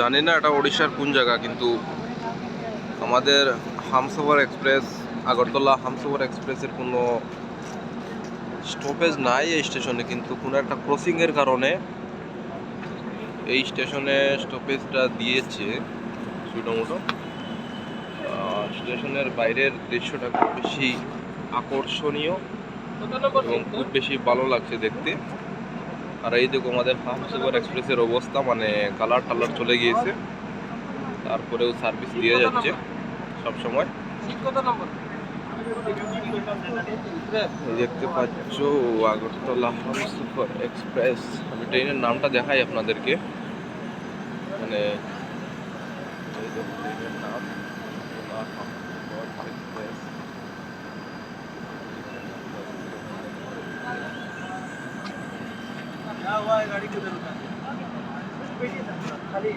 জানি না এটা ওড়িশার কোন জায়গা, কিন্তু আমাদের হামসফর এক্সপ্রেস, আগরতলা হামসফর এক্সপ্রেসের কোনো স্টপেজ নাই এই স্টেশনে, কিন্তু কোনো একটা ক্রসিংয়ের কারণে এই স্টেশনে স্টপেজটা দিয়েছে ছোটোমোটো। স্টেশনের বাইরের দৃশ্যটা খুব বেশি আকর্ষণীয় এবং খুব বেশি ভালো লাগছে দেখতে। আর এই দেখো আমাদের হামসফর এক্সপ্রেসের অবস্থা, মানে কালার টালার চলে গিয়েছে, তারপরেও সার্ভিস দিয়ে যাচ্ছে সব সময়। দেখতে পাচ্ছ আগরতলা হামসফর এক্সপ্রেস। আমি ট্রেনের নামটা দেখাই আপনাদেরকে, মানে এই দেখো ট্রেনের নাম হামসফর এক্সপ্রেস। क्या हुआ है गाड़ी किधर उठा खाली